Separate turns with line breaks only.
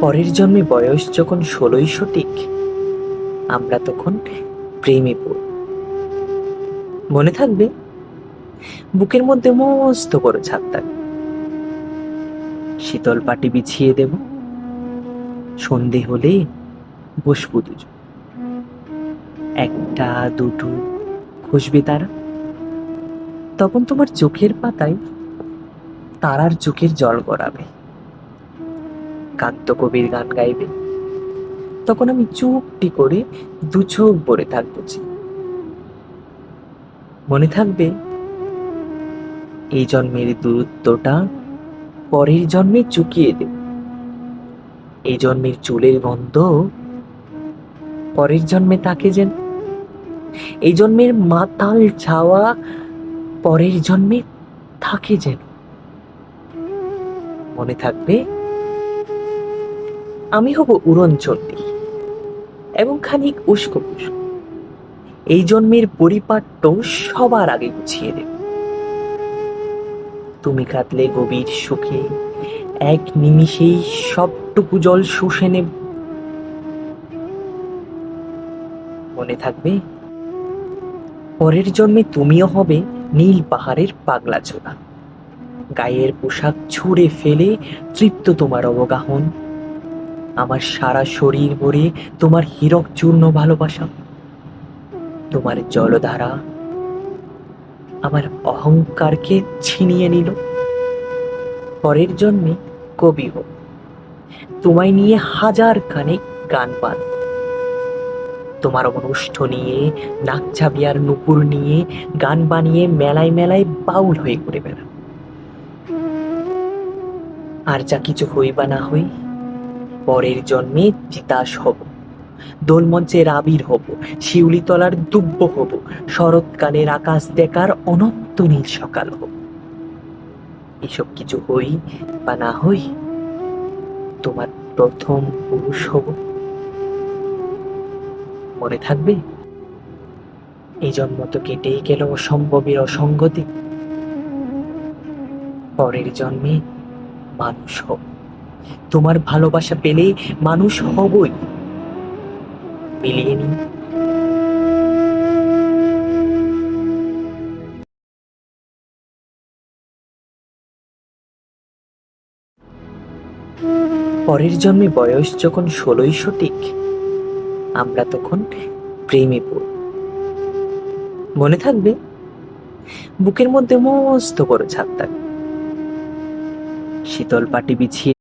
পরের জন্মে বয়স যখন ১৬ই সঠিক, আমরা তখন প্রেমে পড়ব। মনে থাকবে, বুকের মধ্যে মস্ত বড় ছাদ থাকবে, শীতল পাটি বিছিয়ে দেব, সন্ধে হলে বসবো দুজন, একটা দুটো খুঁজবে তারা। তখন তোমার চোখের পাতায় তারার চোখের জল গড়াবে, কান্ত কবির গান গাইবে। তখন আমি চুপটি করে দু চোখ ভরে থাকবো যে। মনে থাকবে, এই জন্মের দূরত্বটা পরের জন্মে চুকিয়ে দেব, এই জন্মের চুলের গন্ধ পরের জন্মে তাকে যেন, এই জন্মের মাতাল ছাওয়া পরের জন্মে থাকে যেন। মনে থাকবে, আমি হব উড়নচণ্ডী এবং খানিক উস্কো খুস্কো, এই জন্মের পরিপাট্য সবার আগে গুছিয়ে দেব। তুমি কাঁদলে গভীর সুখে এক নিমিষেই সবটুকু জল শুষে নেব। মনে থাকবে, পরের জন্মে তুমিও হবে নীল পাহাড়ের পাগলা চোরা, গায়ের পোশাক ছুঁড়ে ফেলে তৃপ্ত তোমার অবগাহন, আমার সারা শরীর ভরে তোমার হীরক চূর্ণ ভালোবাসা। তোমার জলধারা আমার অহংকারকে ছিনিয়ে নিল। পরের জন্মে কবি হোক, তোমায় নিয়ে হাজার খানেক গান বাঁধ, তোমার অনুষ্ঠা নিয়ে, নাকছাবি আর নুপুর নিয়ে গান বানিয়ে মেলায় মেলায় বাউল হয়ে ঘুরে বেড়া। আর যা কিছু হই বা না হই, পরের জন্মে তিতাস হব, দোলমঞ্চের আবির হব, শিউলিতলার দুব্য হব, শরৎকালের আকাশ দেখার অনন্ত নীল সকাল হব। এসব কিছু হই বা না হই, তোমার প্রথম পুরুষ হব। মনে থাকবে, এই জন্ম তো কেটেই গেল অসম্ভবের অসঙ্গতি, পরের জন্মে মানুষ হব, তোমার ভালোবাসা পেলে মানুষ হবই। মিলিয়ে নিন। পরের জন্মে বয়স যখন ১৬ই সঠিক, আমরা তখন প্রেমে পড়ব। মনে থাকবে, বুকের মধ্যে মস্ত বড় ছাদ থাকবে, শীতল পাটি বিছিয়ে